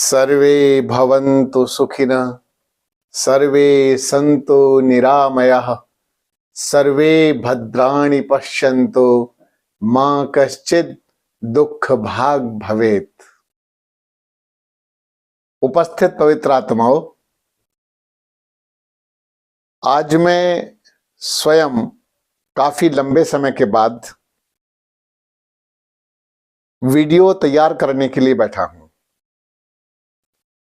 सर्वे भवन्तु सुखिनः, सर्वे सन्तु निरामयाः, सर्वे भद्राणि पश्यन्तु, मा कश्चित् दुख भाग भवेत्। उपस्थित पवित्र आत्माओं, आज मैं स्वयं काफी लंबे समय के बाद वीडियो तैयार करने के लिए बैठा हूं,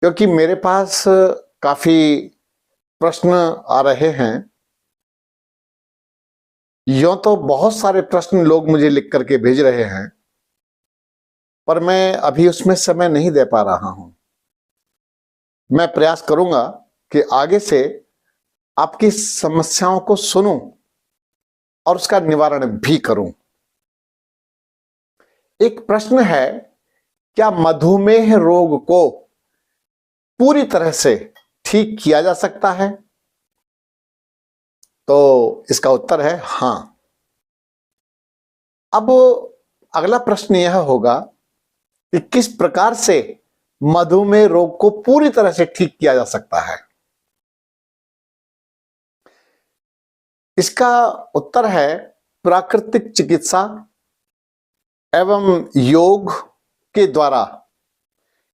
क्योंकि मेरे पास काफी प्रश्न आ रहे हैं। यूं तो बहुत सारे प्रश्न लोग मुझे लिख करके भेज रहे हैं, पर मैं अभी उसमें समय नहीं दे पा रहा हूं। मैं प्रयास करूंगा कि आगे से आपकी समस्याओं को सुनूं और उसका निवारण भी करूं। एक प्रश्न है, क्या मधुमेह रोग को पूरी तरह से ठीक किया जा सकता है? तो इसका उत्तर है हां। अब अगला प्रश्न यह होगा कि किस प्रकार से मधुमेह रोग को पूरी तरह से ठीक किया जा सकता है? इसका उत्तर है प्राकृतिक चिकित्सा एवं योग के द्वारा।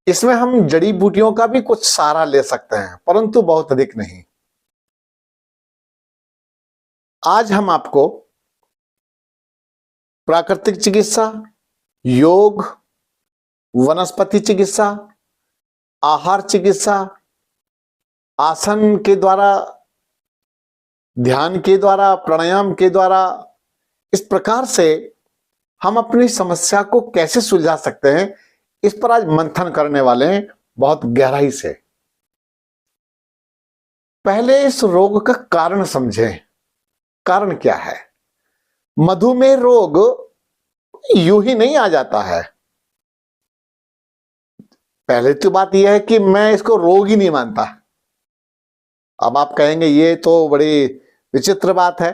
इसमें हम जड़ी बूटियों का भी कुछ सहारा ले सकते हैं, परंतु बहुत अधिक नहीं। आज हम आपको प्राकृतिक चिकित्सा, योग, वनस्पति चिकित्सा, आहार चिकित्सा, आसन के द्वारा, ध्यान के द्वारा, प्राणायाम के द्वारा, इस प्रकार से हम अपनी समस्या को कैसे सुलझा सकते हैं, इस पर आज मंथन करने वाले हैं बहुत गहराई से। पहले इस रोग का कारण समझें। कारण क्या है? मधुमेह रोग यूं ही नहीं आ जाता है। पहले तो बात यह है कि मैं इसको रोग ही नहीं मानता। अब आप कहेंगे ये तो बड़ी विचित्र बात है,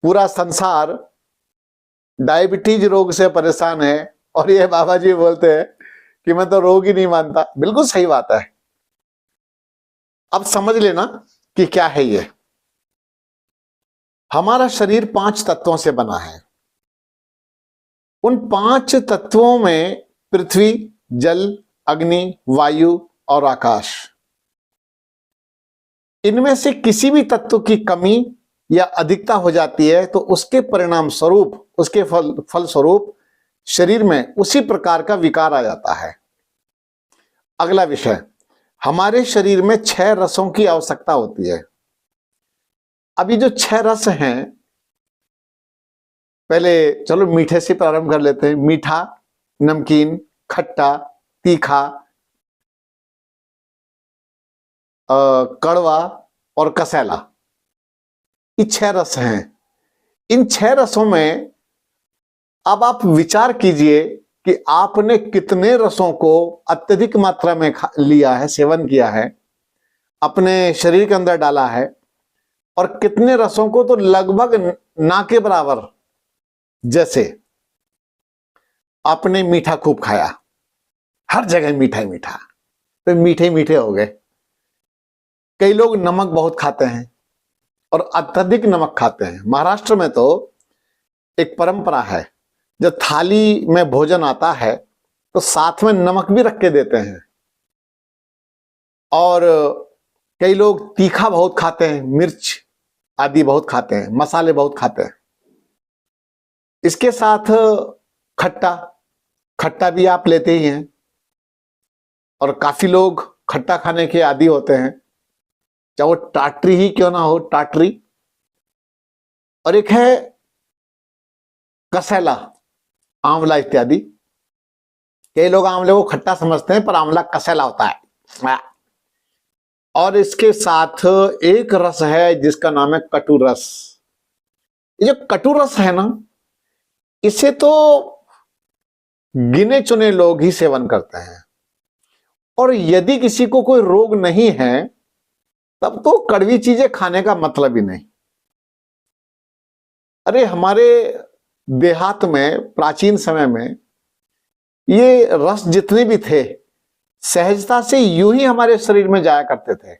पूरा संसार डायबिटीज रोग से परेशान है और ये बाबा जी बोलते हैं कि मैं तो रोग ही नहीं मानता। बिल्कुल सही बात है। अब समझ लेना कि क्या है ये। हमारा शरीर 5 तत्वों से बना है। उन 5 तत्वों में पृथ्वी, जल, अग्नि, वायु और आकाश, इनमें से किसी भी तत्व की कमी या अधिकता हो जाती है तो उसके परिणाम स्वरूप, उसके फल स्वरूप शरीर में उसी प्रकार का विकार आ जाता है। अगला विषय, हमारे शरीर में 6 रसों की आवश्यकता होती है। अभी जो 6 रस हैं, पहले चलो मीठे से प्रारंभ कर लेते हैं। मीठा, नमकीन, खट्टा, तीखा, कड़वा और कसैला, ये 6 रस हैं। इन 6 रसों में अब आप विचार कीजिए कि आपने कितने रसों को अत्यधिक मात्रा में लिया है, सेवन किया है, अपने शरीर के अंदर डाला है, और कितने रसों को तो लगभग ना के बराबर। जैसे आपने मीठा खूब खाया, हर जगह मीठा ही मीठा, तो मीठे मीठे हो गए। कई लोग नमक बहुत खाते हैं और अत्यधिक नमक खाते हैं। महाराष्ट्र में तो एक परंपरा है, जब थाली में भोजन आता है तो साथ में नमक भी रख के देते हैं। और कई लोग तीखा बहुत खाते हैं, मिर्च आदि बहुत खाते हैं, मसाले बहुत खाते हैं। इसके साथ खट्टा, खट्टा भी आप लेते ही हैं, और काफी लोग खट्टा खाने के आदी होते हैं, चाहे वो टाटरी ही क्यों ना हो, टाटरी। और एक है कसैला, आंवला इत्यादि। कई लोग आंवले को खट्टा समझते हैं, पर आंवला कसैला होता है। और इसके साथ एक रस है जिसका नाम है कटु रस। ये जो कटु रस है ना, इसे तो गिने चुने लोग ही सेवन करते हैं। और यदि किसी को कोई रोग नहीं है, तब तो कड़वी चीजें खाने का मतलब ही नहीं। अरे हमारे देहात में प्राचीन समय में ये रस जितने भी थे, सहजता से यूं ही हमारे शरीर में जाया करते थे।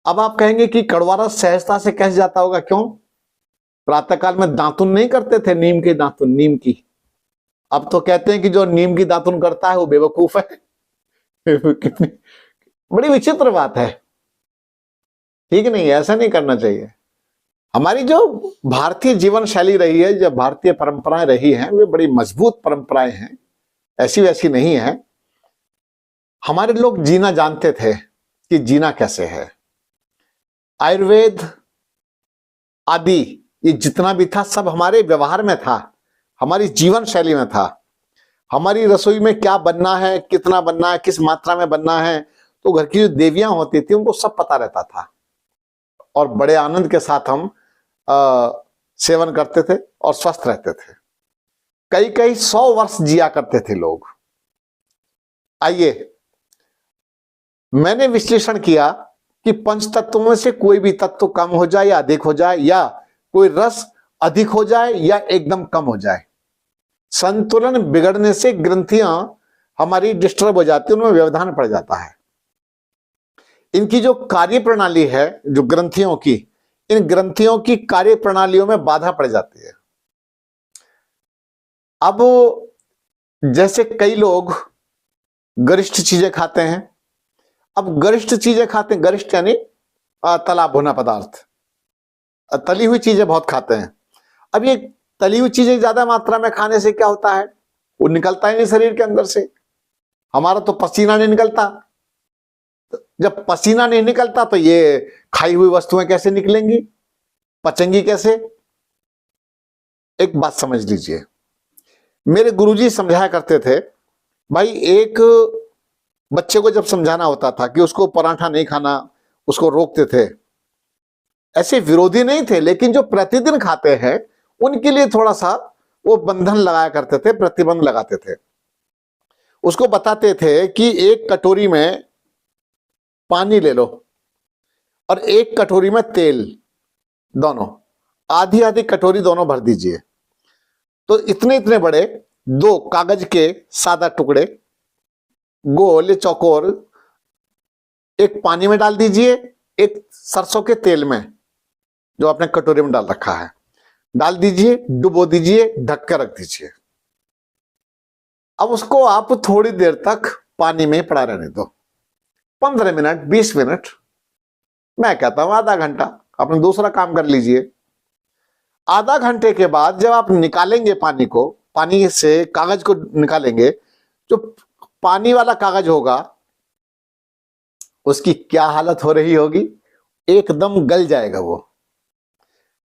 अब आप कहेंगे कि कड़वा रस सहजता से कैसे जाता होगा, क्यों? प्रातःकाल में दातुन नहीं करते थे, नीम के दातुन, नीम की। अब तो कहते हैं कि जो नीम की दातुन करता है वो बेवकूफ है। कितनी बड़ी विचित्र बात है। ठीक नहीं है, ऐसा नहीं करना चाहिए। हमारी जो भारतीय जीवन शैली रही है, जो भारतीय परंपराएं रही हैं, वे बड़ी मजबूत परंपराएं हैं, ऐसी वैसी नहीं है। हमारे लोग जीना जानते थे कि जीना कैसे है। आयुर्वेद आदि ये जितना भी था सब हमारे व्यवहार में था, हमारी जीवन शैली में था। हमारी रसोई में क्या बनना है, कितना बनना है, किस मात्रा में बनना है, तो घर की जो देवियां होती थी उनको सब पता रहता था और बड़े आनंद के साथ हम सेवन करते थे और स्वस्थ रहते थे। कई कई 100 वर्ष जिया करते थे लोग। आइए, मैंने विश्लेषण किया कि पंच तत्वों में से कोई भी तत्व कम हो जाए या अधिक हो जाए, या कोई रस अधिक हो जाए या एकदम कम हो जाए, संतुलन बिगड़ने से ग्रंथियां हमारी डिस्टर्ब हो जाती है, उनमें व्यवधान पड़ जाता है। इनकी जो कार्य प्रणाली है, जो ग्रंथियों की, इन ग्रंथियों की कार्य प्रणालियों में बाधा पड़ जाती है। अब जैसे कई लोग गरिष्ठ चीजें खाते हैं। अब गरिष्ठ चीजें खाते हैं, गरिष्ठ यानी तला भुना पदार्थ, तली हुई चीजें बहुत खाते हैं। अब ये तली हुई चीजें ज्यादा मात्रा में खाने से क्या होता है, वो निकलता ही नहीं शरीर के अंदर से। हमारा तो पसीना नहीं निकलता। जब पसीना नहीं निकलता तो ये खाई हुई वस्तुएं कैसे निकलेंगी, पचेंगी कैसे? एक बात समझ लीजिए, मेरे गुरुजी समझाया करते थे, भाई एक बच्चे को जब समझाना होता था कि उसको पराठा नहीं खाना, उसको रोकते थे। ऐसे विरोधी नहीं थे, लेकिन जो प्रतिदिन खाते हैं उनके लिए थोड़ा सा वो बंधन लगाया करते थे, प्रतिबंध लगाते थे। उसको बताते थे कि एक कटोरी में पानी ले लो और एक कटोरी में तेल, दोनों आधी आधी कटोरी दोनों भर दीजिए। तो इतने इतने बड़े 2 कागज के सादा टुकड़े गोल चौकोर एक पानी में डाल दीजिए, एक सरसों के तेल में जो आपने कटोरी में डाल रखा है डाल दीजिए, डुबो दीजिए, ढक कर रख दीजिए। अब उसको आप थोड़ी देर तक पानी में पड़ा रहने दो, 15 मिनट, 20 मिनट, मैं कहता हूं आधा घंटा। अपना दूसरा काम कर लीजिए। आधा घंटे के बाद जब आप निकालेंगे पानी को, पानी से कागज को निकालेंगे, जो पानी वाला कागज होगा उसकी क्या हालत हो रही होगी, एकदम गल जाएगा वो।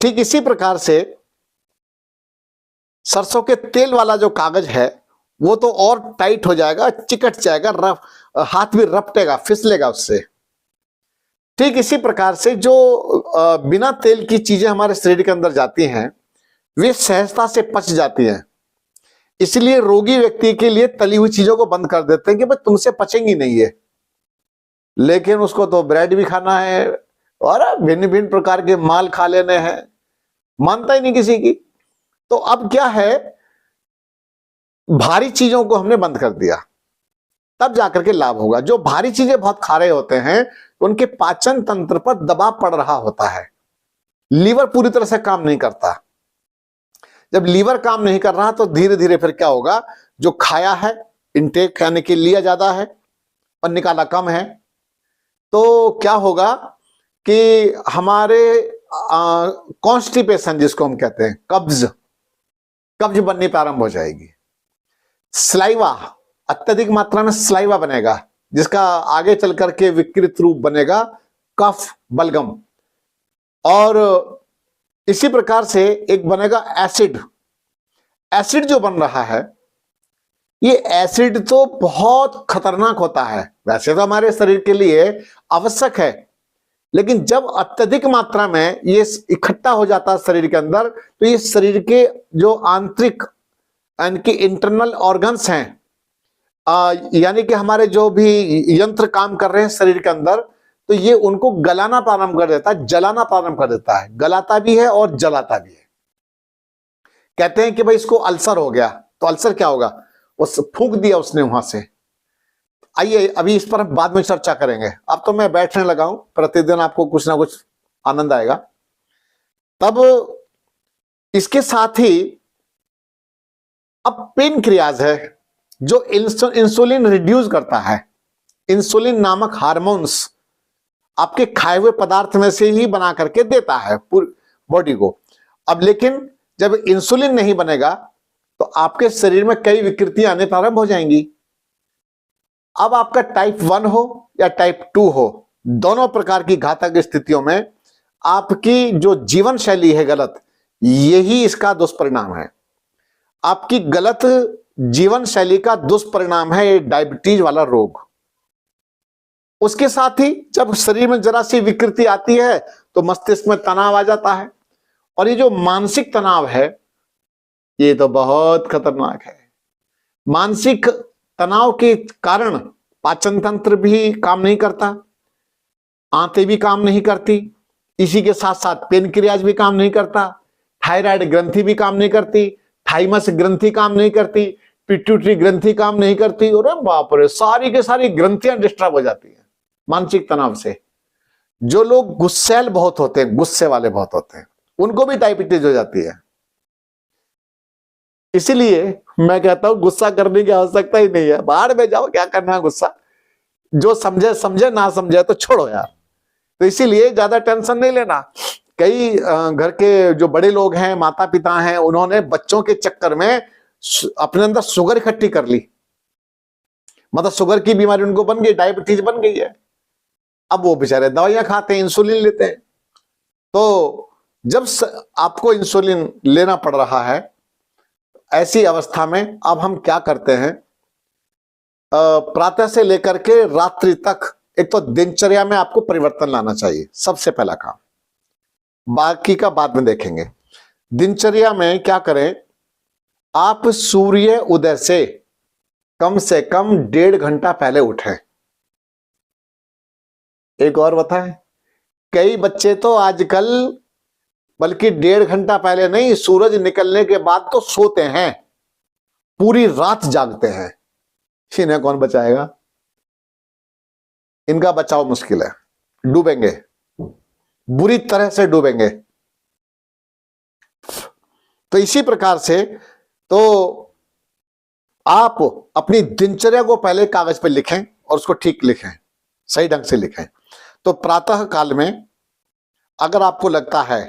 ठीक इसी प्रकार से सरसों के तेल वाला जो कागज है वो तो और टाइट हो जाएगा, चिकट जाएगा, हाथ भी रपटेगा, फिसलेगा उससे। ठीक इसी प्रकार से जो बिना तेल की चीजें हमारे शरीर के अंदर जाती हैं वे सहजता से पच जाती हैं। इसलिए रोगी व्यक्ति के लिए तली हुई चीजों को बंद कर देते हैं कि भाई तुमसे पचेंगी नहीं है, लेकिन उसको तो ब्रेड भी खाना है और भिन्न भिन्न प्रकार के माल खा लेने हैं, मानता ही नहीं किसी की। तो अब क्या है, भारी चीजों को हमने बंद कर दिया, तब जाकर के लाभ होगा। जो भारी चीजें बहुत खा रहे होते हैं उनके पाचन तंत्र पर दबाव पड़ रहा होता है, लीवर पूरी तरह से काम नहीं करता। जब लीवर काम नहीं कर रहा तो धीरे धीरे फिर क्या होगा, जो खाया है इनटेक यानी कि लिया ज्यादा है और निकाला कम है, तो क्या होगा कि हमारे कॉन्स्टिपेशन जिसको हम कहते हैं, कब्ज बननी प्रारंभ हो जाएगी। स्लाइवा, अत्यधिक मात्रा में स्लाइवा बनेगा जिसका आगे चल करके विकृत रूप बनेगा कफ, बलगम। और इसी प्रकार से एक बनेगा एसिड। एसिड जो बन रहा है, ये एसिड तो बहुत खतरनाक होता है, वैसे तो हमारे शरीर के लिए आवश्यक है, लेकिन जब अत्यधिक मात्रा में ये इकट्ठा हो जाता है शरीर के अंदर, तो ये शरीर के जो आंतरिक यानी कि इंटरनल ऑर्गन्स हैं, यानी कि हमारे जो भी यंत्र काम कर रहे हैं शरीर के अंदर, तो ये उनको गलाना प्रारंभ कर देता है, जलाना प्रारंभ कर देता है। गलाता भी है और जलाता भी है। कहते हैं कि भाई इसको अल्सर हो गया, तो अल्सर क्या होगा, उस फूंक दिया उसने वहां से, आइए अभी इस पर हम बाद में चर्चा करेंगे। अब तो मैं बैठने लगा हूं, प्रतिदिन आपको कुछ ना कुछ आनंद आएगा। तब इसके साथ ही अब पेनक्रियाज है जो इंसुलिन रिड्यूस करता है। इंसुलिन नामक हार्मोन्स आपके खाए हुए पदार्थ में से ही बना करके देता है पूरी बॉडी को। अब लेकिन जब इंसुलिन नहीं बनेगा तो आपके शरीर में कई विकृतियां आने प्रारंभ हो जाएंगी। अब आपका टाइप 1 हो या टाइप 2 हो, दोनों प्रकार की घातक स्थितियों में आपकी जो जीवन शैली है गलत, यही इसका दुष्परिणाम है। आपकी गलत जीवन शैली का दुष्परिणाम है ये डायबिटीज वाला रोग। उसके साथ ही जब शरीर में जरा सी विकृति आती है तो मस्तिष्क में तनाव आ जाता है, और ये जो मानसिक तनाव है ये तो बहुत खतरनाक है। मानसिक तनाव के कारण पाचन तंत्र भी काम नहीं करता, आंतें भी काम नहीं करती, इसी के साथ साथ पेनक्रियाज भी काम नहीं करता, थायराइड ग्रंथि भी काम नहीं करती, थाइमस ग्रंथि काम नहीं करती, पिट्यूटरी ग्रंथि काम नहीं करती, और बाप रे सारी के सारी ग्रंथियां डिस्टर्ब हो जाती हैं मानसिक तनाव से। जो लोग गुस्सैल बहुत होते हैं, गुस्से वाले बहुत होते हैं, उनको भी डायबिटीज हो जाती है। इसीलिए मैं कहता हूं गुस्सा करने की आवश्यकता ही नहीं है, बाहर में जाओ, क्या करना है गुस्सा, जो समझे समझे, ना समझे तो छोड़ो यार। तो इसीलिए ज्यादा टेंशन नहीं लेना। कई घर के जो बड़े लोग हैं, माता पिता हैं, उन्होंने बच्चों के चक्कर में अपने अंदर शुगर इकट्ठी कर ली, मतलब शुगर की बीमारी उनको बन गई, डायबिटीज बन गई है। अब वो बेचारे दवाइयां खाते हैं, इंसुलिन लेते हैं। तो जब आपको इंसुलिन लेना पड़ रहा है, ऐसी अवस्था में अब हम क्या करते हैं, प्रातः से लेकर के रात्रि तक एक तो दिनचर्या में आपको परिवर्तन लाना चाहिए, सबसे पहला काम। बाकी का बाद में देखेंगे। दिनचर्या में क्या करें, आप सूर्य उदय से कम 1.5 घंटा पहले उठें। एक और बताएं, कई बच्चे तो आजकल बल्कि 1.5 घंटा पहले नहीं, सूरज निकलने के बाद तो सोते हैं, पूरी रात जागते हैं। इन्हें कौन बचाएगा? इनका बचाव मुश्किल है, डूबेंगे, बुरी तरह से डूबेंगे। तो इसी प्रकार से तो आप अपनी दिनचर्या को पहले कागज पर लिखें और उसको ठीक लिखें, सही ढंग से लिखें। तो प्रातः काल में अगर आपको लगता है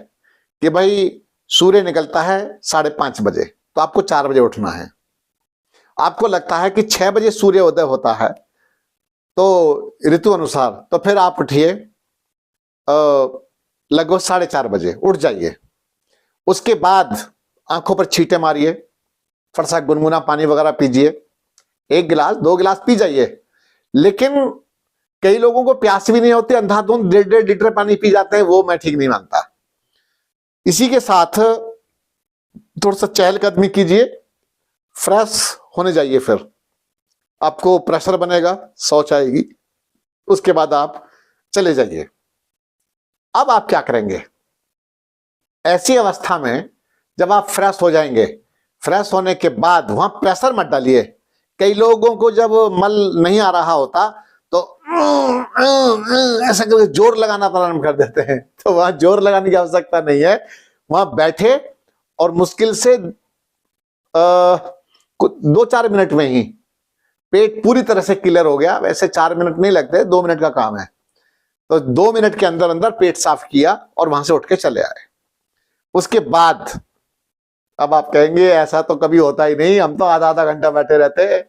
कि भाई सूर्य निकलता है 5:30 बजे, तो आपको 4 बजे उठना है। आपको लगता है कि 6 बजे सूर्य उदय होता है तो ऋतु अनुसार, तो फिर आप उठिए लगभग 4:30 बजे उठ जाइए। उसके बाद आंखों पर छींटे मारिए, थोड़ा सा गुनगुना पानी वगैरह पीजिए, 1 गिलास 2 गिलास पी जाइए। लेकिन कई लोगों को प्यास भी नहीं होती, अंधाधुंध 1.5 लीटर पानी पी जाते हैं, वो मैं ठीक नहीं मानता। इसी के साथ थोड़ा सा चहलकदमी कीजिए, फ्रेश होने जाइए, फिर आपको प्रेशर बनेगा, शौच आएगी, उसके बाद आप चले जाइए। अब आप क्या करेंगे, ऐसी अवस्था में जब आप फ्रेश हो जाएंगे, फ्रेश होने के बाद वहां प्रेशर मत डालिए। कई लोगों को जब मल नहीं आ रहा होता तो ऐसा करके जोर लगाना प्रारंभ कर देते हैं, तो वहां जोर लगाने की आवश्यकता नहीं है। वहां बैठे और मुश्किल से 2-4 मिनट में ही पेट पूरी तरह से क्लियर हो गया। वैसे 4 मिनट नहीं लगते, 2 मिनट का काम है। तो 2 मिनट के अंदर अंदर पेट साफ किया और वहां से उठ के चले आए। उसके बाद अब आप कहेंगे ऐसा तो कभी होता ही नहीं, हम तो आधा घंटा बैठे रहते हैं।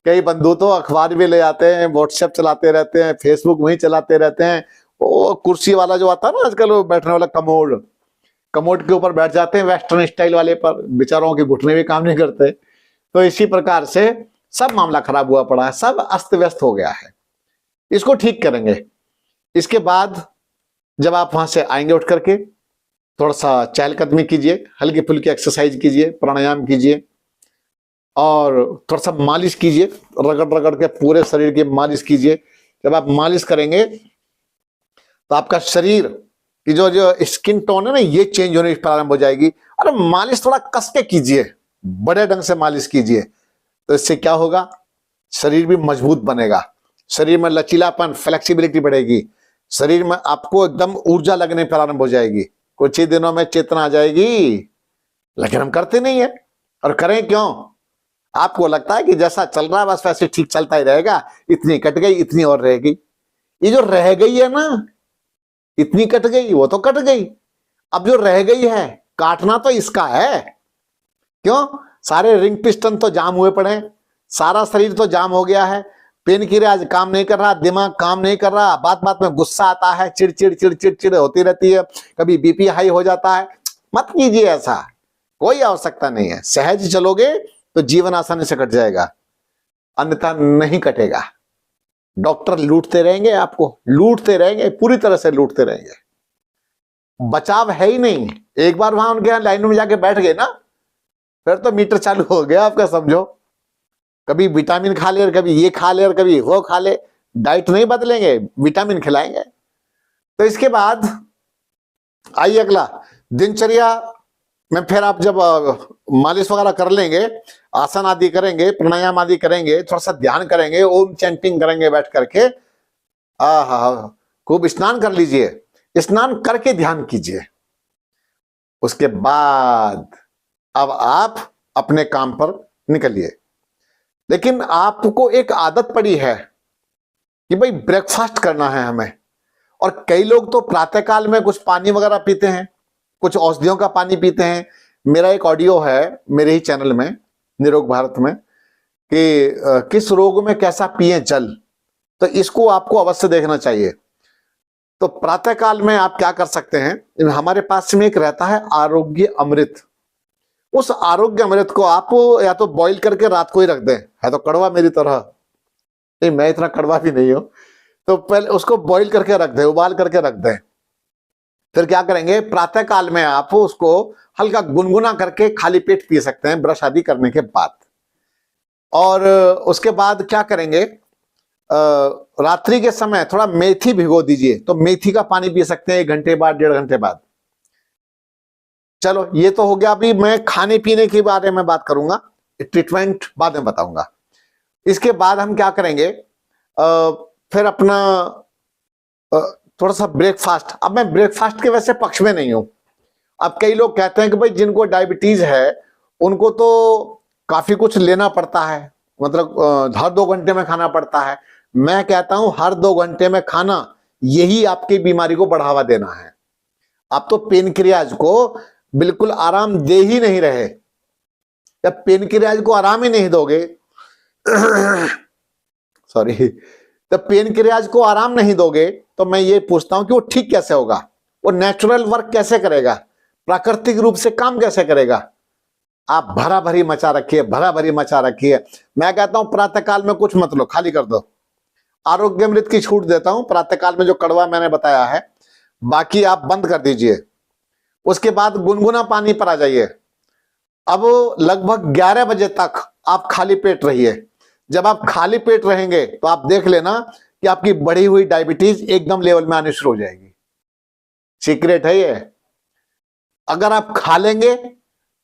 कई बंधु तो अखबार भी ले आते हैं, व्हाट्सएप चलाते रहते हैं, फेसबुक वहीं चलाते रहते हैं। वो कुर्सी वाला जो आता है ना आजकल, वो बैठने वाला कमोड के ऊपर बैठ जाते हैं, वेस्टर्न स्टाइल वाले पर। बेचारों के घुटने भी काम नहीं करते। तो इसी प्रकार से सब मामला खराब हुआ पड़ा है, सब अस्त व्यस्त हो गया है। इसको ठीक करेंगे। इसके बाद जब आप वहां से आएंगे, उठ करके थोड़ा सा चहलकदमी कीजिए, हल्की फुल्की एक्सरसाइज कीजिए, प्राणायाम कीजिए और थोड़ा सा मालिश कीजिए, रगड़ रगड़ के पूरे शरीर की मालिश कीजिए। जब आप मालिश करेंगे तो आपका शरीर की जो स्किन टोन है ना, ये चेंज होने प्रारंभ हो जाएगी। अरे मालिश थोड़ा कस के कीजिए, बड़े ढंग से मालिश कीजिए, तो इससे क्या होगा, शरीर भी मजबूत बनेगा। शरीर में लचीलापन, फ्लेक्सिबिलिटी बढ़ेगी, शरीर में आपको एकदम ऊर्जा लगने प्रारंभ हो जाएगी, कुछ ही दिनों में चेतना आ जाएगी। लेकिन हम करते नहीं है। और करें क्यों? आपको लगता है कि जैसा चल रहा है बस वैसे ठीक चलता ही रहेगा, इतनी कट गई, इतनी और रहेगी। ये जो रह गई है ना, इतनी कट गई, वो तो कट गई, अब जो रह गई है काटना तो इसका है। क्यों? सारे रिंग पिस्टन तो जाम हुए पड़े हैं, सारा शरीर तो जाम हो गया है, पेन की आज काम नहीं कर रहा, दिमाग काम नहीं कर रहा, बात बात में गुस्सा आता है, चिड़चिड़ चिड़चिड़ चिड़ होती रहती है, कभी बीपी हाई हो जाता है। मत कीजिए ऐसा, कोई आवश्यकता नहीं है। सहज चलोगे तो जीवन आसानी से कट जाएगा, अन्यथा नहीं कटेगा। डॉक्टर लूटते रहेंगे, आपको लूटते रहेंगे, पूरी तरह से लूटते रहेंगे, बचाव है ही नहीं। एक बार वहां उनके यहां लाइन में जाके बैठ गए ना, फिर तो मीटर चालू हो गया आपका, समझो। कभी विटामिन खा ले, कभी ये खा ले, और कभी वो खा ले, डाइट नहीं बदलेंगे, विटामिन खिलाएंगे। तो इसके बाद आइए अगला, दिनचर्या में फिर आप जब मालिश वगैरह कर लेंगे, आसन आदि करेंगे, प्राणायाम आदि करेंगे, थोड़ा सा ध्यान करेंगे, ओम चैंटिंग करेंगे बैठ करके, खूब स्नान कर लीजिए, स्नान करके ध्यान कीजिए। उसके बाद अब आप अपने काम पर निकलिए। लेकिन आपको एक आदत पड़ी है कि भाई ब्रेकफास्ट करना है हमें, और कई लोग तो प्रातःकाल में कुछ पानी वगैरह पीते हैं, कुछ औषधियों का पानी पीते हैं। मेरा एक ऑडियो है मेरे ही चैनल में, निरोग भारत में, कि किस रोग में कैसा पिए जल, तो इसको आपको अवश्य देखना चाहिए। तो प्रातःकाल में आप क्या कर सकते हैं, हमारे पास में एक रहता है आरोग्य अमृत, उस आरोग्य अमृत को आप या तो बॉईल करके रात को ही रख दें, है तो कड़वा मेरी तरह, नहीं मैं इतना कड़वा भी नहीं हूं, तो पहले उसको बॉईल करके रख दें, उबाल करके रख दें। फिर क्या करेंगे, प्रातःकाल में आप उसको हल्का गुनगुना करके खाली पेट पी सकते हैं, ब्रश आदि करने के बाद। और उसके बाद क्या करेंगे, रात्रि के समय थोड़ा मेथी भिगो दीजिए, तो मेथी का पानी पी सकते हैं 1 घंटे बाद, 1.5 घंटे बाद। चलो ये तो हो गया। अभी मैं खाने पीने के बारे में बात करूंगा, ट्रीटमेंट बाद में बताऊंगा। इसके बाद हम क्या करेंगे, फिर अपना थोड़ा सा ब्रेकफास्ट। अब मैं ब्रेकफास्ट के वैसे पक्ष में नहीं हूं। अब कई लोग कहते हैं कि भाई जिनको डायबिटीज है उनको तो काफी कुछ लेना पड़ता है, मतलब हर 2 घंटे में खाना पड़ता है। मैं कहता हूं हर 2 घंटे में खाना यही आपकी बीमारी को बढ़ावा देना है। आप तो पेनक्रियाज को बिल्कुल आराम दे ही नहीं रहे। जब पेनक्रियाज को आराम ही नहीं दोगे सॉरी, जब पेनक्रियाज को आराम नहीं दोगे तो मैं ये पूछता हूं कि वो ठीक कैसे होगा, वो नेचुरल वर्क कैसे करेगा, प्राकृतिक रूप से काम कैसे करेगा। आप भरा भरी मचा रखिए, भरा भरी मचा रखिए। मैं कहता हूं प्रातःकाल में कुछ मत लो, खाली कर दो। आरोग्य अमृत की छूट देता हूं, प्रातःकाल में जो कड़वा मैंने बताया है, बाकी आप बंद कर दीजिए। उसके बाद गुनगुना पानी पर आ जाइए। अब लगभग 11 बजे तक आप खाली पेट रहिए। जब आप खाली पेट रहेंगे तो आप देख लेना कि आपकी बढ़ी हुई डायबिटीज एकदम लेवल में आनी शुरू हो जाएगी। सीक्रेट है ये। अगर आप खा लेंगे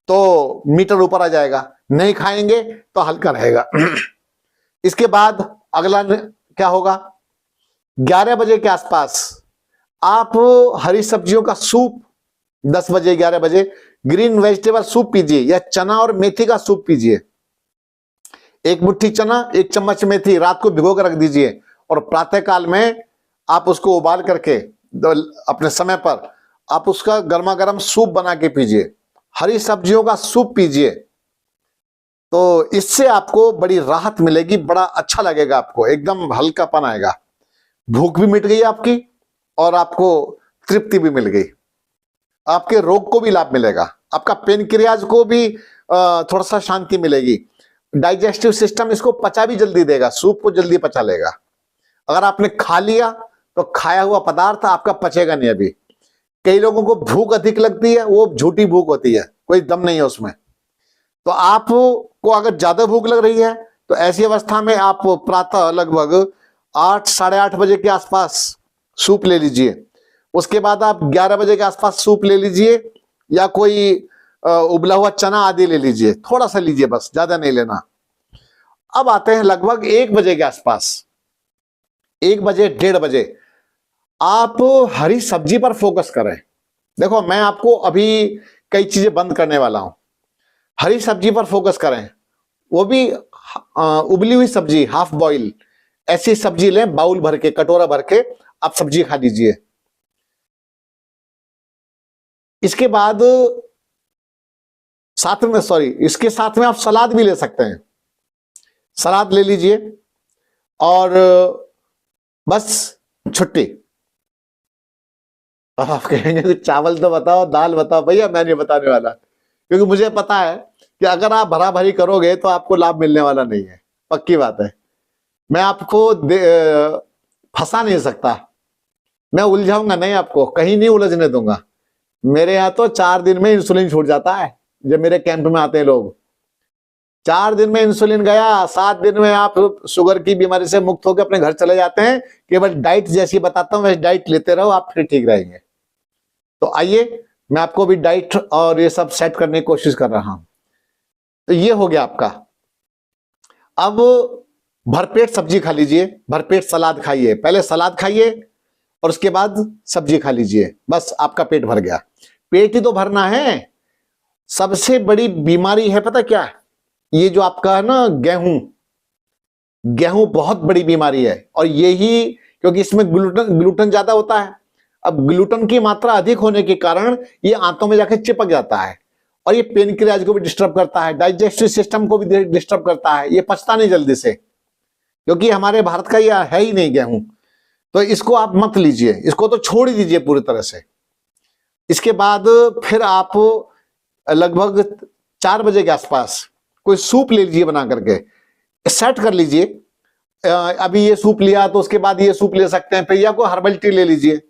तो मीटर ऊपर आ जाएगा, नहीं खाएंगे तो हल्का रहेगा। इसके बाद अगला क्या होगा, 11 बजे के आसपास आप हरी सब्जियों का सूप, 10 बजे 11 बजे ग्रीन वेजिटेबल सूप पीजिए, या चना और मेथी का सूप पीजिए। 1 मुट्ठी चना, 1 चम्मच मेथी रात को भिगो कर रख दीजिए, और प्रातःकाल में आप उसको उबाल करके अपने समय पर आप उसका गर्मा गर्म सूप बना के पीजिए। हरी सब्जियों का सूप पीजिए, तो इससे आपको बड़ी राहत मिलेगी, बड़ा अच्छा लगेगा, आपको एकदम हल्कापन आएगा, भूख भी मिट गई आपकी और आपको तृप्ति भी मिल गई, आपके रोग को भी लाभ मिलेगा, आपका पेनक्रियाज को भी थोड़ा सा शांति मिलेगी, डाइजेस्टिव सिस्टम इसको पचा भी जल्दी देगा, सूप को जल्दी पचा लेगा। अगर आपने खा लिया तो खाया हुआ पदार्थ आपका पचेगा नहीं। अभी कई लोगों को भूख अधिक लगती है, वो झूठी भूख होती है, कोई दम नहीं है उसमें। तो आपको अगर ज्यादा भूख लग रही है तो ऐसी अवस्था में आप प्रातः लगभग 8 साढ़े 8 बजे के आसपास सूप ले लीजिए। उसके बाद आप 11 बजे के आसपास सूप ले लीजिए, या कोई उबला हुआ चना आदि ले लीजिए, थोड़ा सा लीजिए बस, ज्यादा नहीं लेना। अब आते हैं लगभग 1 बजे के आसपास। 1 बजे 1:30 बजे आप हरी सब्जी पर फोकस करें। देखो मैं आपको अभी कई चीजें बंद करने वाला हूं। हरी सब्जी पर फोकस करें, वो भी उबली हुई सब्जी, हाफ बॉइल, ऐसी सब्जी लें, बाउल भर के, कटोरा भर के आप सब्जी खा लीजिए। इसके बाद इसके साथ में आप सलाद भी ले सकते हैं। सलाद ले लीजिए और बस छुट्टी। अब आप कहेंगे कि चावल तो बताओ, दाल बताओ। भैया मैं नहीं बताने वाला, क्योंकि मुझे पता है कि अगर आप भरा भरी करोगे तो आपको लाभ मिलने वाला नहीं है, पक्की बात है। मैं आपको फंसा नहीं सकता, मैं उलझाऊंगा नहीं, आपको कहीं नहीं उलझने दूंगा। मेरे यहाँ तो 4 दिन में इंसुलिन छूट जाता है। जब मेरे कैंप में आते हैं लोग, 4 दिन में इंसुलिन गया, 7 दिन में आप शुगर की बीमारी से मुक्त होकर अपने घर चले जाते हैं। केवल डाइट जैसी बताता हूं वैसे डाइट लेते रहो, आप फिर ठीक रहेंगे। तो आइए मैं आपको भी डाइट और ये सब सेट करने की कोशिश कर रहा हूं। तो ये हो गया आपका। अब भरपेट सब्जी खा लीजिए, भरपेट सलाद खाइए। पहले सलाद खाइए और उसके बाद सब्जी खा लीजिए, बस आपका पेट भर गया। पेट ही तो भरना है। सबसे बड़ी बीमारी है पता क्या? ये जो आपका है ना गेहूं, गेहूं बहुत बड़ी बीमारी है। और यही क्योंकि इसमें ग्लूटन ज्यादा होता है। अब ग्लूटन की मात्रा अधिक होने के कारण ये आंतों में जाकर चिपक जाता है और ये पेनक्रियाज को भी डिस्टर्ब करता है, डाइजेस्टिव सिस्टम को भी डिस्टर्ब करता है। ये पचता नहीं जल्दी से, क्योंकि हमारे भारत का यह है ही नहीं गेहूं। तो इसको आप मत लीजिए, इसको तो छोड़ ही दीजिए पूरी तरह से। इसके बाद फिर आप लगभग 4 बजे के आसपास कोई सूप ले लीजिए, बना करके सेट कर लीजिए। अभी ये सूप लिया तो उसके बाद ये सूप ले सकते हैं, फिर या कोई हर्बल टी ले लीजिए,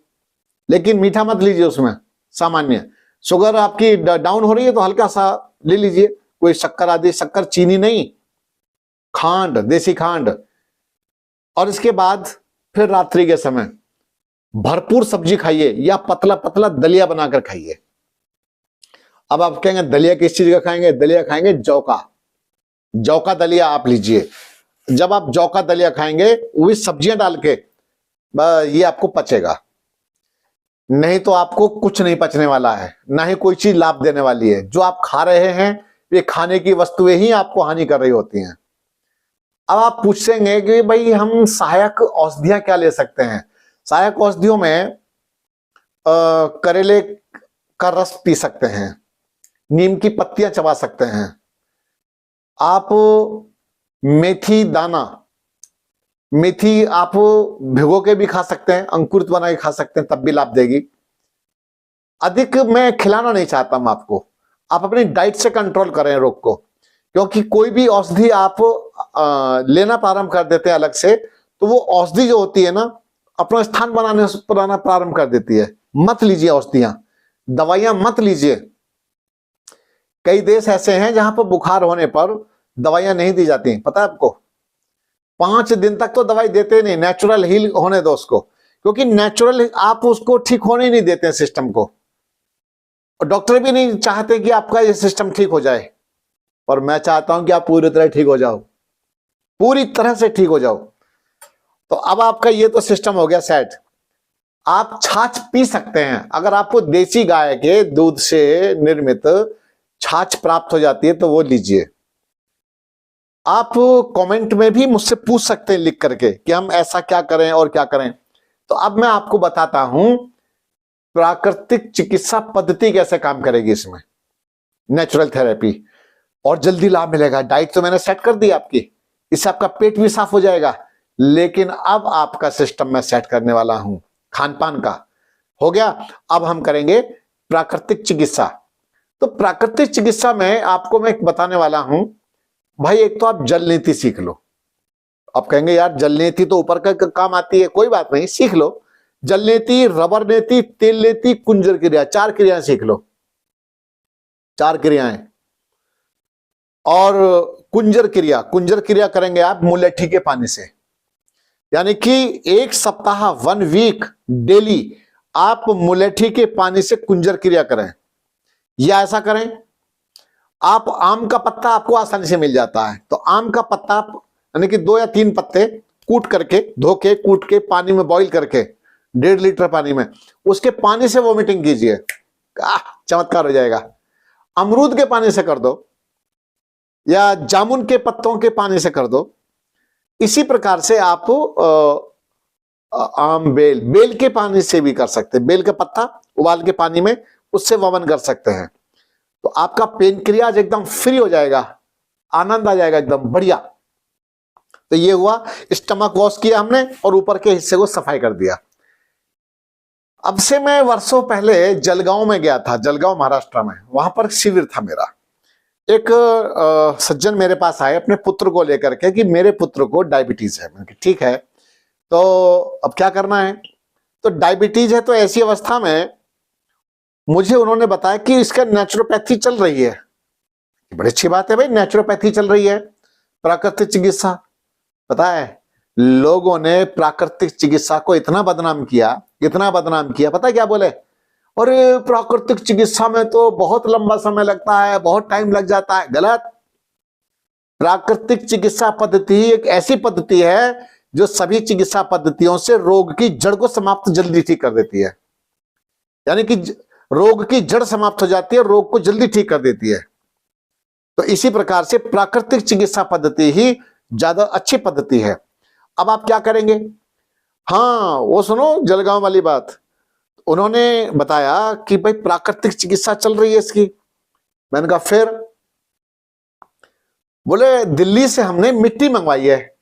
लेकिन मीठा मत लीजिए उसमें। सामान्य शुगर आपकी डाउन हो रही है तो हल्का सा ले लीजिए, कोई शक्कर आदि, शक्कर चीनी नहीं, खांड, देसी खांड। और इसके बाद फिर रात्रि के समय भरपूर सब्जी खाइए या पतला पतला दलिया बनाकर खाइए। अब आप कहेंगे दलिया किस चीज का खाएंगे? दलिया खाएंगे जौ का। जौ का दलिया आप लीजिए। जब आप जौ का दलिया खाएंगे वो भी सब्जियां डाल के, ये आपको पचेगा। नहीं तो आपको कुछ नहीं पचने वाला है, ना ही कोई चीज लाभ देने वाली है। जो आप खा रहे हैं ये खाने की वस्तुएं ही आपको हानि कर रही होती हैं। अब आप पूछेंगे कि भाई हम सहायक औषधियां क्या ले सकते हैं? सहायक औषधियों में करेले का रस पी सकते हैं, नीम की पत्तियां चबा सकते हैं, आप मेथी दाना, मेथी आप भिगो के भी खा सकते हैं, अंकुरित बना के खा सकते हैं, तब भी लाभ देगी। अधिक मैं खिलाना नहीं चाहता हूं आपको, आप अपनी डाइट से कंट्रोल करें रोग को। क्योंकि कोई भी औषधि आप लेना प्रारंभ कर देते हैं अलग से, तो वो औषधि जो होती है ना अपना स्थान बनाना प्रारंभ कर देती है। मत लीजिए औषधियां, दवाइयां मत लीजिए। कई देश ऐसे हैं जहां पर बुखार होने पर दवाइयां नहीं दी जाती, पता है आपको? 5 दिन तक तो दवाई देते नहीं, नेचुरल हील होने दो उसको, क्योंकि नेचुरल आप उसको ठीक होने ही नहीं देते हैं सिस्टम को। और डॉक्टर भी नहीं चाहते कि आपका ये सिस्टम ठीक हो जाए, और मैं चाहता हूं कि आप पूरी तरह ठीक हो जाओ, पूरी तरह से ठीक हो जाओ। तो अब आपका ये तो सिस्टम हो गया सेट। आप छाछ पी सकते हैं, अगर आपको देसी गाय के दूध से निर्मित छाछ प्राप्त हो जाती है तो वो लीजिए। आप कमेंट में भी मुझसे पूछ सकते हैं लिख करके कि हम ऐसा क्या करें और क्या करें। तो अब मैं आपको बताता हूं प्राकृतिक चिकित्सा पद्धति कैसे काम करेगी इसमें, नेचुरल थेरेपी, और जल्दी लाभ मिलेगा। डाइट तो मैंने सेट कर दी आपकी, इससे आपका पेट भी साफ हो जाएगा। लेकिन अब आपका सिस्टम मैं सेट करने वाला हूं, खान पान का हो गया। अब हम करेंगे प्राकृतिक चिकित्सा। तो प्राकृतिक चिकित्सा में आपको मैं बताने वाला हूं भाई, एक तो आप जल नीति सीख लो। आप कहेंगे यार जल नीति तो ऊपर का काम आती है, कोई बात नहीं, सीख लो। जल नीति, रबर नीति, तेल नीति, कुंजर क्रिया, 4 क्रियाएं सीख लो, 4 क्रियाएं। और कुंजर क्रिया करेंगे आप मुलेठी के पानी से, यानी कि 1 सप्ताह 1 वीक डेली आप मुलेठी के पानी से कुंजर क्रिया करें। या ऐसा करें, आप आम का पत्ता आपको आसानी से मिल जाता है, तो आम का पत्ता यानी कि 2 या 3 पत्ते कूट करके, धो के, कूट के, पानी में बॉईल करके, 1.5 लीटर पानी में, उसके पानी से वोमिटिंग कीजिए, चमत्कार हो जाएगा। अमरूद के पानी से कर दो, या जामुन के पत्तों के पानी से कर दो। इसी प्रकार से आप आम, बेल के पानी से भी कर सकते हैं। बेल का पत्ता उबाल के पानी में, उससे वमन कर सकते हैं। तो आपका पेनक्रियाज एकदम फ्री हो जाएगा, आनंद आ जाएगा, एकदम बढ़िया। तो ये हुआ, स्टमक वॉश किया हमने और ऊपर के हिस्से को सफाई कर दिया। अब से मैं वर्षों पहले जलगांव में गया था, जलगांव महाराष्ट्र में, वहां पर शिविर था मेरा। एक सज्जन मेरे पास आए अपने पुत्र को लेकर के कि मेरे पुत्र को डायबिटीज है। मैंने कहा ठीक है, तो अब क्या करना है? तो डायबिटीज है तो ऐसी अवस्था में मुझे उन्होंने बताया कि इसका नेचुरोपैथी चल रही है। बड़ी अच्छी बात है भाई, नेचुरोपैथी चल रही है, प्राकृतिक चिकित्सा। पता है, लोगों ने प्राकृतिक चिकित्सा को इतना बदनाम किया, इतना बदनाम किया। पता है क्या बोले? अरे प्राकृतिक चिकित्सा में तो बहुत लंबा समय लगता है, बहुत टाइम लग जाता है। गलत। प्राकृतिक चिकित्सा पद्धति एक ऐसी पद्धति है जो सभी चिकित्सा पद्धतियों से रोग की जड़ को समाप्त जल्दी ठीक कर देती है। यानी कि रोग की जड़ समाप्त हो जाती है, रोग को जल्दी ठीक कर देती है। तो इसी प्रकार से प्राकृतिक चिकित्सा पद्धति ही ज्यादा अच्छी पद्धति है। अब आप क्या करेंगे? हाँ, वो सुनो जलगांव वाली बात। उन्होंने बताया कि भाई प्राकृतिक चिकित्सा चल रही है इसकी। मैंने कहा फिर? बोले दिल्ली से हमने मिट्टी मंगवाई है।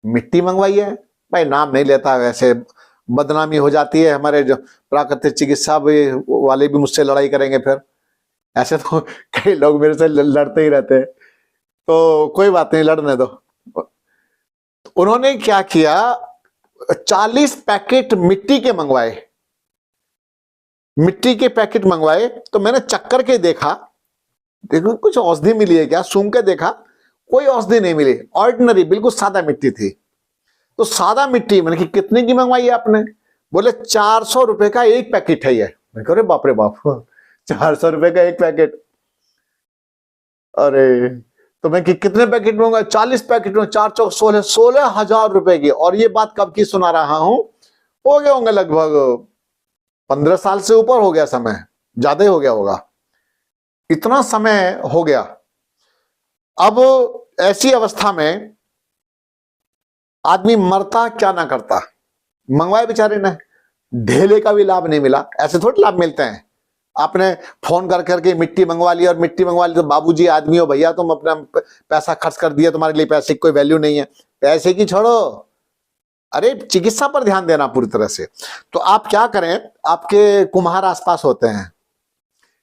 मिट्टी मंगवाई है? भाई नाम नहीं लेता, वैसे बदनामी हो जाती है। हमारे जो प्राकृतिक चिकित्सा वाले भी मुझसे लड़ाई करेंगे फिर। ऐसे तो कई लोग मेरे से लड़ते ही रहते हैं, तो कोई बात नहीं, लड़ने दो। उन्होंने क्या किया, 40 पैकेट मिट्टी के मंगवाए। मिट्टी के पैकेट मंगवाए तो मैंने चक्कर के देखा, देखो कुछ औषधि मिली है क्या? सूंघ के देखा, कोई औषधि नहीं मिली, ऑर्डिनरी बिल्कुल सादा मिट्टी थी। तो सादा मिट्टी मैंने कि कितने की मंगवाई है आपने? बोले 400 रुपए का एक पैकेट है ये। मैं कह रहे बाप रे बाप, 400 रुपए का एक पैकेट। अरे तो मैं कि कितने पैकेट मंगवाए? 40 पैकेट में 4 चौक 16,000 रुपए की। और ये बात कब की सुना रहा हूं, हो गए होंगे लगभग 15 साल से ऊपर हो गया समय, ज्यादा ही हो गया होगा, इतना समय हो गया। अब ऐसी अवस्था में आदमी मरता क्या ना करता। मंगवाए बेचारे ने, ढेले का भी लाभ नहीं मिला। ऐसे थोड़े लाभ मिलते हैं। आपने फोन कर करके मिट्टी मंगवा ली और मिट्टी मंगवा ली तो बाबूजी आदमी हो भैया, तुम अपना पैसा खर्च कर दिया, तुम्हारे लिए पैसे की कोई वैल्यू नहीं है। पैसे की छोड़ो, अरे चिकित्सा पर ध्यान देना पूरी तरह से। तो आप क्या करें, आपके कुम्हार आसपास होते हैं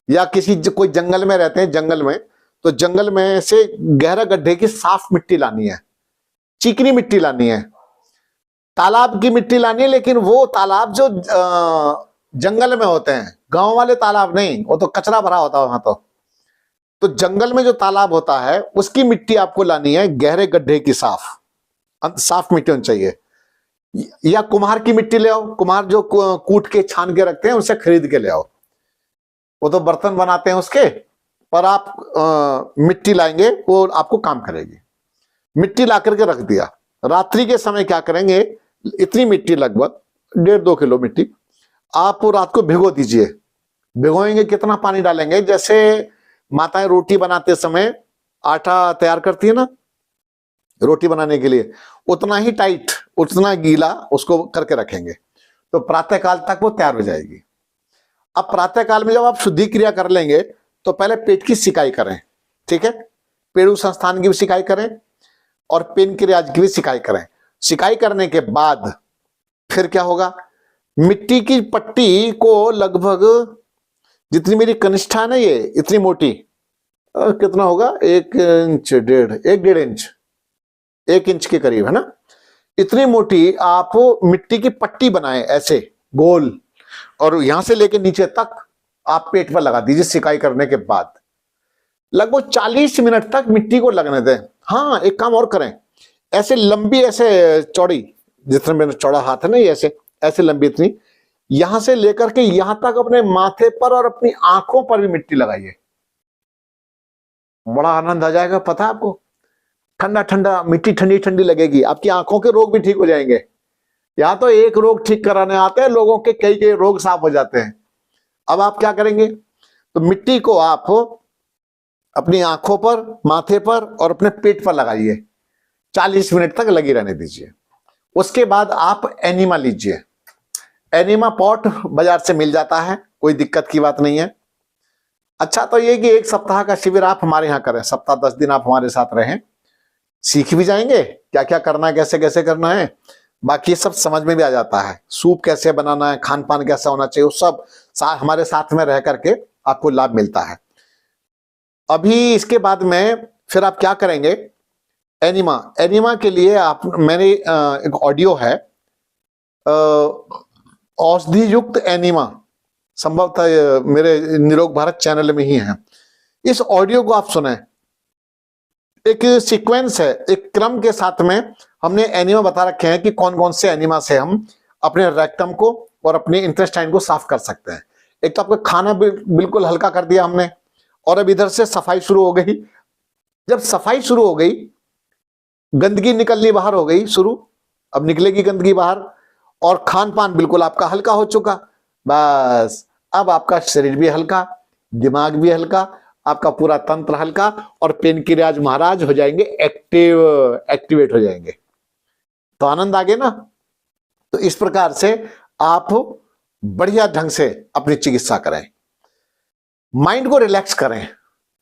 या कोई जंगल में रहते हैं, जंगल में, तो जंगल में से गहरा गड्ढे की साफ मिट्टी लानी है, चिकनी मिट्टी लानी है, तालाब की मिट्टी लानी है। लेकिन वो तालाब जो जंगल में होते हैं, गांव वाले तालाब नहीं, वो तो कचरा भरा होता है वहां। तो जंगल में जो तालाब होता है उसकी मिट्टी आपको लानी है, गहरे गड्ढे की साफ मिट्टी होनी चाहिए। या कुम्हार की मिट्टी ले आओ, कुम्हार जो कूट के छान के रखते हैं उसे खरीद के ले आओ, वो तो बर्तन बनाते हैं उसके। पर आप मिट्टी लाएंगे, वो आपको काम करेगी। मिट्टी ला करके रख दिया। रात्रि के समय क्या करेंगे, इतनी मिट्टी, लगभग 1.5-2 किलो मिट्टी आप रात को भिगो दीजिए। भिगोएंगे, कितना पानी डालेंगे? जैसे माताएं रोटी बनाते समय आटा तैयार करती है ना रोटी बनाने के लिए, उतना ही टाइट, उतना गीला उसको करके रखेंगे, तो प्रातः काल तक वो तैयार हो जाएगी। अब प्रातः काल में जब आप शुद्धि क्रिया कर लेंगे तो पहले पेट की सिकाई करें, ठीक है? पेड़ू संस्थान की भी सिकाई करें और पेनक्रियाज की भी सिकाई करें। सिकाई करने के बाद फिर क्या होगा, मिट्टी की पट्टी को लगभग जितनी मेरी कनिष्ठा है ना, ये इतनी मोटी, कितना होगा, 1 इंच, 1.5 इंच, 1 इंच के करीब है ना, इतनी मोटी आप मिट्टी की पट्टी बनाएं ऐसे गोल, और यहां से लेके नीचे तक आप पेट पर लगा दीजिए। सिकाई करने के बाद लगभग 40 मिनट तक मिट्टी को लगने दें। हाँ, एक काम और करें, ऐसे लंबी, ऐसे चौड़ी, जितना मेरा चौड़ा हाथ है ना, ये ऐसे लंबी, इतनी, यहां से लेकर के यहां तक अपने माथे पर और अपनी आंखों पर भी मिट्टी लगाइए। बड़ा आनंद आ जाएगा, पता है आपको। ठंडा ठंडा मिट्टी ठंडी ठंडी लगेगी, आपकी आंखों के रोग भी ठीक हो जाएंगे। यहाँ तो एक रोग ठीक कराने आते हैं, लोगों के कई कई रोग साफ हो जाते हैं। अब आप क्या करेंगे, तो मिट्टी को आप अपनी आंखों पर, माथे पर और अपने पेट पर लगाइए, 40 मिनट तक लगी रहने दीजिए। उसके बाद आप एनिमा लीजिए। एनिमा पॉट बाजार से मिल जाता है, कोई दिक्कत की बात नहीं है। अच्छा तो ये कि 1 सप्ताह का शिविर आप हमारे यहाँ करें, सप्ताह 10 दिन आप हमारे साथ रहें, सीख भी जाएंगे क्या क्या करना है, कैसे कैसे करना है, बाकी सब समझ में भी आ जाता है। सूप कैसे बनाना है, खान पान कैसा होना चाहिए, वो सब हमारे साथ में रह करके आपको लाभ मिलता है। अभी इसके बाद में फिर आप क्या करेंगे, एनिमा के लिए आप, मैंने एक ऑडियो है औषधि युक्त एनिमा, संभवतः मेरे निरोग भारत चैनल में ही है। इस ऑडियो को आप सुने, एक सीक्वेंस है, एक क्रम के साथ में हमने एनिमा बता रखे हैं कि कौन कौन से एनिमा से हम अपने रेक्टम को और अपने इंटेस्टाइन को साफ कर सकते हैं। एक तो आपका खाना बिल्कुल हल्का कर दिया हमने, और अब इधर से सफाई शुरू हो गई। जब सफाई शुरू हो गई, गंदगी निकलनी बाहर हो गई शुरू, अब निकलेगी गंदगी बाहर, और खान पान बिल्कुल आपका हल्का हो चुका। बस अब आपका शरीर भी हल्का, दिमाग भी हल्का, आपका पूरा तंत्र हल्का, और पेनक्रियाज महाराज हो जाएंगे एक्टिवेट हो जाएंगे। तो आनंद आ गया ना। तो इस प्रकार से आप बढ़िया ढंग से अपनी चिकित्सा करें, माइंड को रिलैक्स करें।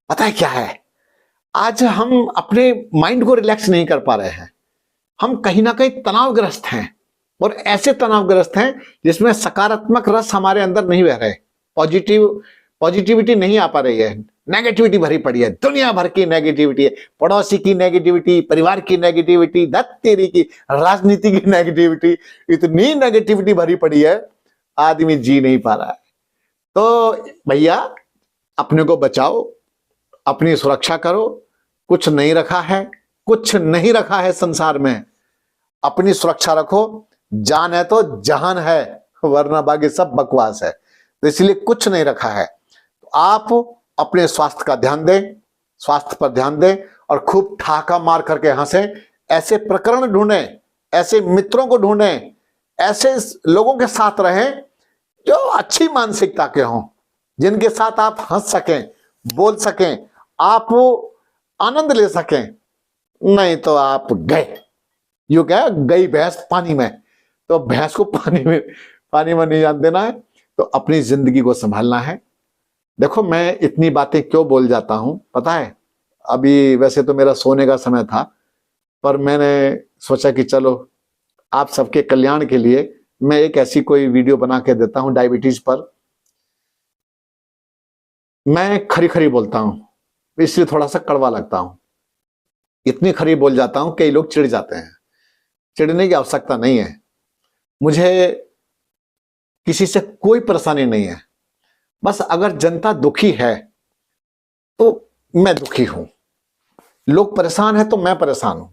पता है क्या है, आज हम अपने माइंड को रिलैक्स नहीं कर पा रहे हैं, हम कहीं ना कहीं तनावग्रस्त हैं, और ऐसे तनावग्रस्त हैं जिसमें सकारात्मक रस हमारे अंदर नहीं बह रहे, पॉजिटिविटी नहीं आ पा रही है, नेगेटिविटी भरी पड़ी है, दुनिया भर की नेगेटिविटी है, पड़ोसी की नेगेटिविटी, परिवार की नेगेटिविटी, दत्तेरी की राजनीति की नेगेटिविटी, इतनी नेगेटिविटी भरी पड़ी है, आदमी जी नहीं पा रहा है। तो भैया अपने को बचाओ, अपनी सुरक्षा करो। कुछ नहीं रखा है, कुछ नहीं रखा है संसार में, अपनी सुरक्षा रखो। जान है तो जहान है, वरना बाकी सब बकवास है। तो इसलिए कुछ नहीं रखा है। तो आप अपने स्वास्थ्य का ध्यान दें, स्वास्थ्य पर ध्यान दें, और खूब ठाका मार करके हंसें। ऐसे प्रकरण ढूंढें, ऐसे मित्रों को ढूंढें, ऐसे लोगों के साथ रहें जो अच्छी मानसिकता के हों, जिनके साथ आप हंस सकें, बोल सकें, आप आनंद ले सकें। नहीं तो आप गए, यू क्या गई भैंस पानी में, तो भैंस को पानी में नहीं जान देना है। तो अपनी जिंदगी को संभालना है। देखो मैं इतनी बातें क्यों बोल जाता हूं पता है, अभी वैसे तो मेरा सोने का समय था, पर मैंने सोचा कि चलो आप सबके कल्याण के लिए मैं एक ऐसी कोई वीडियो बना के देता हूं डायबिटीज पर। मैं खरी खरी बोलता हूं, इसलिए थोड़ा सा कड़वा लगता हूं, इतनी खरी बोल जाता हूं कई लोग चिढ़ जाते हैं। चिढ़ने की आवश्यकता नहीं है, मुझे किसी से कोई परेशानी नहीं है। बस अगर जनता दुखी है तो मैं दुखी हूं, लोग परेशान है तो मैं परेशान हूं।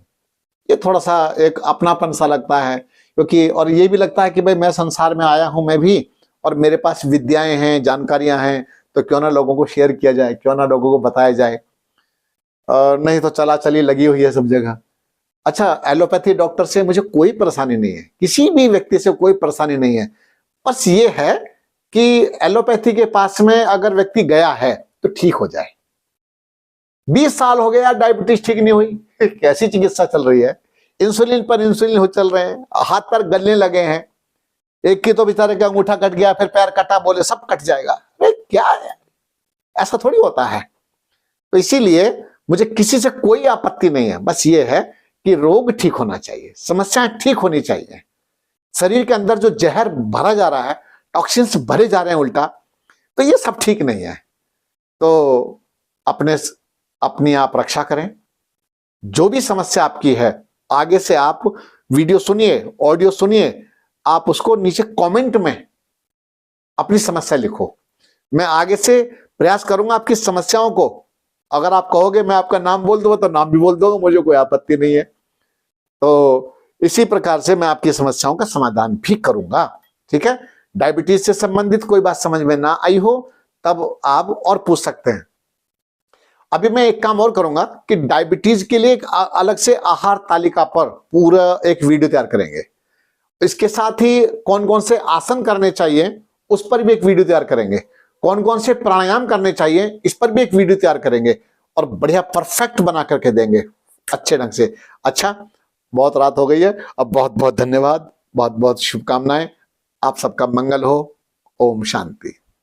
ये थोड़ा सा एक अपनापन सा लगता है, क्योंकि और ये भी लगता है कि भाई मैं संसार में आया हूं मैं भी, और मेरे पास विद्याएं हैं, जानकारियां हैं, तो क्यों ना लोगों को शेयर किया जाए, क्यों ना लोगों को बताया जाए। नहीं तो चला चली लगी हुई है सब जगह। अच्छा एलोपैथी डॉक्टर से मुझे कोई परेशानी नहीं है, किसी भी व्यक्ति से कोई परेशानी नहीं है। बस ये है कि एलोपैथी के पास में अगर व्यक्ति गया है तो ठीक हो जाए। 20 साल हो गया डायबिटीज ठीक नहीं हुई, कैसी चिकित्सा चल रही है, इंसुलिन पर इंसुलिन हो चल रहे हैं, हाथ पर गलने लगे हैं। एक की तो बेचारे का अंगूठा कट गया, फिर पैर कटा, बोले सब कट जाएगा। अरे क्या है, ऐसा थोड़ी होता है। तो इसीलिए मुझे किसी से कोई आपत्ति नहीं है, बस ये है कि रोग ठीक होना चाहिए, समस्याएं ठीक होनी चाहिए। शरीर के अंदर जो जहर भरा जा रहा है, टॉक्सिन्स भरे जा रहे हैं उल्टा, तो ये सब ठीक नहीं है। तो अपनी आप रक्षा करें। जो भी समस्या आपकी है, आगे से आप वीडियो सुनिए, ऑडियो सुनिए, आप उसको नीचे कमेंट में अपनी समस्या लिखो। मैं आगे से प्रयास करूंगा आपकी समस्याओं को, अगर आप कहोगे मैं आपका नाम बोल दूंगा तो नाम भी बोल दूंगा, मुझे कोई आपत्ति नहीं है। तो इसी प्रकार से मैं आपकी समस्याओं का समाधान भी करूंगा। ठीक है, डायबिटीज से संबंधित कोई बात समझ में ना आई हो तब आप और पूछ सकते हैं। अभी मैं एक काम और करूंगा कि डायबिटीज के लिए एक अलग से आहार तालिका पर पूरा एक वीडियो तैयार करेंगे। इसके साथ ही कौन कौन से आसन करने चाहिए उस पर भी एक वीडियो तैयार करेंगे, कौन कौन से प्राणायाम करने चाहिए इस पर भी एक वीडियो तैयार करेंगे और बढ़िया परफेक्ट बना करके देंगे अच्छे ढंग से। अच्छा, बहुत रात हो गई है, अब बहुत बहुत धन्यवाद, बहुत बहुत शुभकामनाएं, आप सबका मंगल हो। ओम शांति।